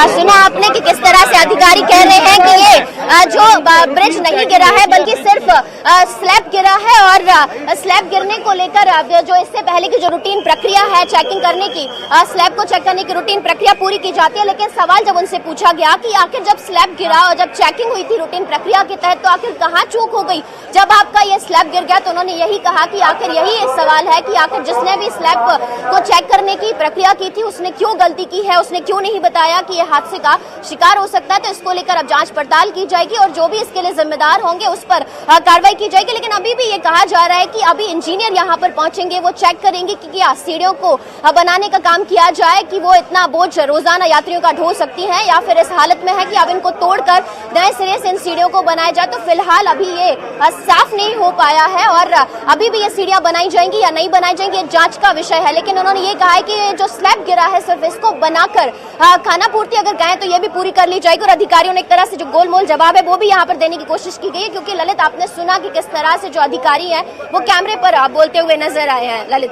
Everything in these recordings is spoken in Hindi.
सुना आपने कि किस तरह से अधिकारी कह रहे हैं कि ये जो ब्रिज नहीं गिरा है बल्कि सिर्फ स्लैब गिरा है और स्लैब गिरने को लेकर जो इससे पहले की जो रूटीन प्रक्रिया है चेकिंग करने की, स्लैब को चेक करने की रूटीन प्रक्रिया पूरी की जाती है। लेकिन सवाल जब उनसे पूछा गया कि आखिर जब स्लैब गिरा और जब चेकिंग हुई थी रूटीन प्रक्रिया के तहत तो आखिर कहाँ चूक हो गई जब आपका ये स्लैब गिर गया, तो उन्होंने यही कहा कि आखिर यही सवाल है कि आखिर जिसने भी स्लैब को चेक करने की प्रक्रिया की थी उसने क्यों गलती की है, उसने क्यों नहीं बताया कि यह हादसे का शिकार हो सकता है। तो इसको लेकर अब जांच पड़ताल की जाएगी और जो भी इसके लिए जिम्मेदार होंगे उस पर कार्रवाई की जाएगी। लेकिन अभी भी ये कहा जा रहा है कि अभी इंजीनियर यहाँ पर पहुंचेंगे, वो चेक करेंगे कि क्या सीढ़ियों को बनाने का काम किया जाए कि वो इतना बोझ रोजाना यात्रियों का ढो सकती है या फिर इस हालत में है कि अब इनको तोड़कर नए सिरे से इन सीढ़ियों को बनाया जाए। तो फिलहाल अभी ये साफ नहीं हो पाया है और अभी भी ये सीढ़ियां बनाई जाएंगी या नहीं बनाई जाएंगी ये जांच का विषय है। लेकिन उन्होंने ये कहा है कि जो स्लैब गिरा है सिर्फ इसको बनाकर खाना पूर्ति अगर कहें तो ये भी पूरी कर ली जाएगी। और अधिकारियों ने एक तरह से जो गोलमोल जवाब है वो भी यहाँ पर देने की कोशिश की गई है, क्योंकि ललित आपने सुना कि किस तरह से जो अधिकारी हैं वो कैमरे पर बोलते हुए नजर आए हैं। ललित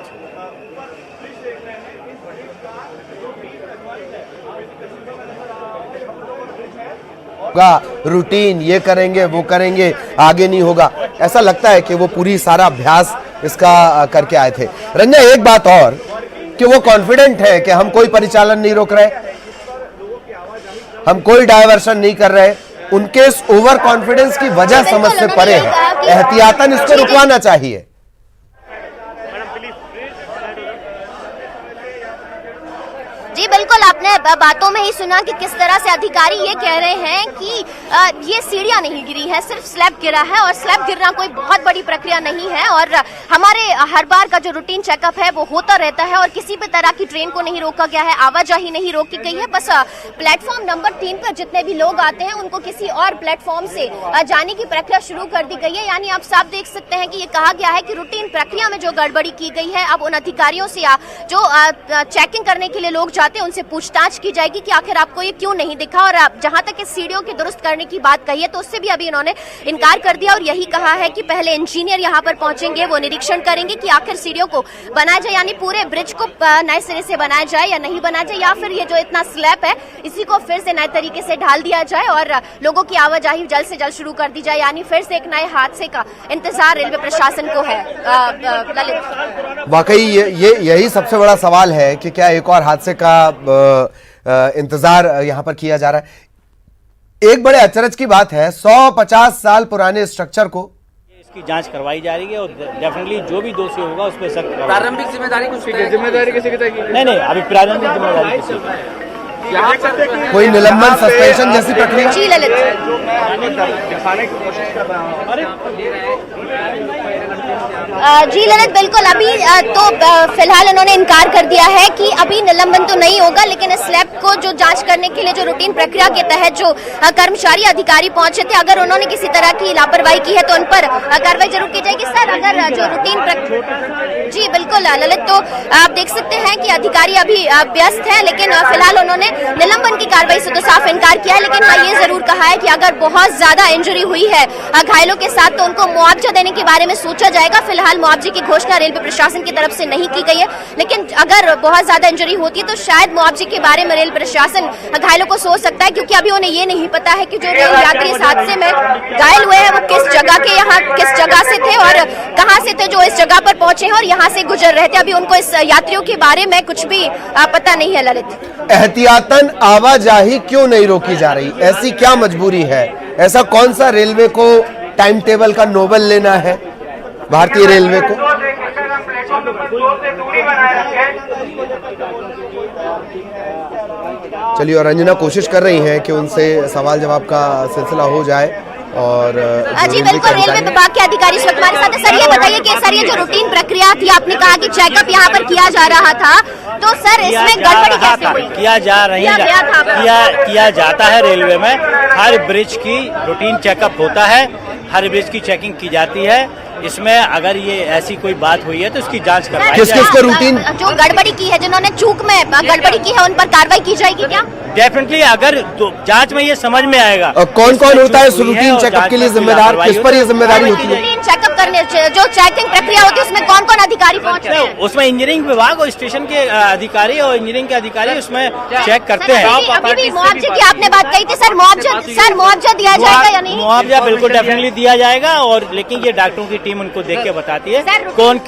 रूटीन ये करेंगे वो करेंगे आगे नहीं होगा, ऐसा लगता है कि वो पूरी सारा अभ्यास इसका करके आए थे। रंजना एक बात और कि वो कॉन्फिडेंट है कि हम कोई परिचालन नहीं रोक रहे, हम कोई डायवर्शन नहीं कर रहे, उनके इस ओवर कॉन्फिडेंस की वजह समझ से परे है, एहतियातन इसको रुकवाना चाहिए। जी बिल्कुल, आपने बातों में ही सुना कि किस तरह से अधिकारी ये कह रहे हैं कि ये सीढ़ियां नहीं गिरी है, सिर्फ स्लैब गिरा है और स्लैब गिरना कोई बहुत बड़ी प्रक्रिया नहीं है और हमारे हर बार का जो रूटीन चेकअप है वो होता रहता है और किसी भी तरह की ट्रेन को नहीं रोका गया है, आवाजाही नहीं रोकी गई है। बस प्लेटफॉर्म नंबर 3 पर जितने भी लोग आते हैं उनको किसी और प्लेटफॉर्म से जाने की प्रक्रिया शुरू कर दी गई है। यानी आप साफ देख सकते हैं कि ये कहा गया है कि रूटीन प्रक्रिया में जो गड़बड़ी की गई है अब उन अधिकारियों से जो चेकिंग करने के लिए लोग जाते हैं उनसे पूछताछ की जाएगी कि आखिर आपको ये क्यों नहीं दिखा। और जहां तक इस सीढ़ियों की दुरुस्त करने की बात कही है तो उससे भी अभी इन्होंने इनकार कर दिया और यही कहा है कि पहले इंजीनियर यहां पर पहुंचेंगे, वो निरीक्षण करेंगे कि आखिर सीढ़ियों को बनाया जाए, यानी पूरे ब्रिज को नए सिरे से बनाया जाए या नहीं बनाया जाए, या फिर ये जो इतना स्लैब है इसी को फिर से नए तरीके से ढाल दिया जाए और लोगों की आवाजाही जल्द से जल्द शुरू कर दी जाए। यानी फिर से एक नए हादसे का इंतजार रेलवे प्रशासन को है। ललित, वाकई यही सबसे बड़ा सवाल है कि क्या एक और हादसे का इंतजार यहां पर किया जा रहा है। एक बड़े अचरज की बात है, 150 साल पुराने स्ट्रक्चर को इसकी जांच करवाई जा रही है और डेफिनेटली जो भी दोषी होगा उस पर सख्त प्रारंभिक जिम्मेदारी किसी की नहीं, अभी प्रारंभिक जिम्मेदारी किसी की। कोई निलंबन सस्पेंशन जैसी प्रक्रिया? जी ललित, जी ललित बिल्कुल, अभी तो फिलहाल उन्होंने इनकार कर दिया है कि अभी निलंबन तो नहीं होगा, लेकिन इस स्लैब को जो जांच करने के लिए जो रूटीन प्रक्रिया के तहत जो कर्मचारी अधिकारी पहुंचे थे, अगर उन्होंने किसी तरह की लापरवाही की है तो उन पर कार्रवाई जरूर की जाएगी। सर अगर जो रूटीन जी बिल्कुल ललित, तो आप देख सकते हैं कि अधिकारी अभी व्यस्त है, लेकिन फिलहाल उन्होंने निलंबन की कार्रवाई से तो साफ इनकार किया है। लेकिन हाँ ये जरूर कहा है कि अगर बहुत ज्यादा इंजरी हुई है घायलों के साथ तो उनको मुआवजा देने के बारे में सोचा जाएगा। फिलहाल मुआवजे की घोषणा रेलवे प्रशासन की तरफ से नहीं की गई है, लेकिन अगर बहुत ज्यादा इंजरी होती है तो शायद मुआवजे के बारे में रेल प्रशासन घायलों को सोच सकता है, क्योंकि अभी उन्हें ये नहीं पता है कि जो रेल यात्री इस हादसे में घायल हुए हैं वो किस जगह के यहाँ किस जगह से थे और कहाँ से थे जो इस जगह पर पहुंचे हैं और यहाँ से गुजर रहे थे। अभी उनको इस यात्रियों के बारे में कुछ भी पता नहीं है। ललित, एहतियातन आवाजाही क्यों नहीं रोकी जा रही? ऐसी क्या मजबूरी है? ऐसा कौन सा रेलवे को टाइम टेबल का नोबल लेना है भारतीय रेलवे को? चलिए, और रंजना कोशिश कर रही हैं कि उनसे सवाल जवाब का सिलसिला हो जाए। और जी बिल्कुल, रेलवे विभाग के अधिकारी इस वक्त हमारे साथ है। सर ये बताइए कि सर ये जो रूटीन प्रक्रिया थी, आपने कहा कि चेकअप यहाँ पर किया जा रहा था, तो सर इसमें गड़बड़ी कैसे हुई? किया जाता है रेलवे में, हर ब्रिज की रूटीन चेकअप होता है, हर ब्रिज की चेकिंग की जाती है इसमें अगर ये ऐसी कोई बात हुई है तो इसकी जांच करवाई किस जाएगी। किस का रूटीन जो गड़बड़ी की है, जिन्होंने चूक में गड़बड़ी की है, उन पर कार्रवाई की जाएगी क्या? डेफिनेटली अगर तो जांच में ये समझ में आएगा। कौन कौन होता है इस हुई रूटीन और चेकअप जांच के लिए में कोई जिम्मेदार, लापरवाही किस पर ये होती है, जिम्मेदारी होती है? रूटीन चेकअप करने जो चेकिंग प्रक्रिया होती है उसमें कौन कौन अधिकारी पहुंचते हैं? उसमें इंजीनियरिंग विभाग और स्टेशन के अधिकारी और इंजीनियरिंग के अधिकारी उसमें चेक करते हैं। अभी भी मुआवजे की आपने बात कही थी सर, मुआवजा दिया जाएगा या नहीं? मुआवजा बिल्कुल डेफिनेटली दिया जाएगा, और लेकिन ये डॉक्टरों की टीम उनको देख के बताती है सर, कौन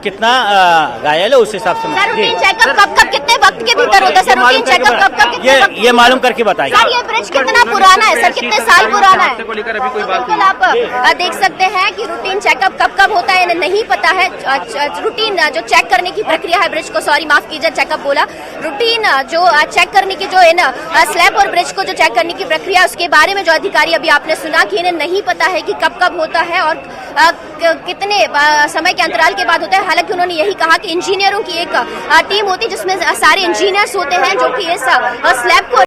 कितना घायल है, उस हिसाब से सर रूटीन चेकअप कब कितने वक्त के भीतर होता है सर? रूटीन चेकअप कब कितने वक्त? ये मालूम करके बताइए। सर ये ब्रिज कितना पुराना है सर, कितने साल पुराना है? को लेकर अभी कोई बात बिल्कुल आप देख सकते हैं कि रूटीन चेकअप कब होता है नहीं पता है। रूटीन जो चेक करने की प्रक्रिया है ब्रिज को, सॉरी माफ कीजिए चेकअप बोला, रूटीन जो चेक करने की जो है ना स्लैब और ब्रिज को जो चेक करने की प्रक्रिया, उसके बारे में जो अधिकारी अभी आपने सुना कि इन्हें नहीं पता है कि कब होता है और कितने समय के अंतराल के बाद होता है। हालांकि उन्होंने यही कहा कि इंजीनियरों की एक टीम होती है जिसमें सारे इंजीनियर्स होते हैं जो कि इस स्लैब को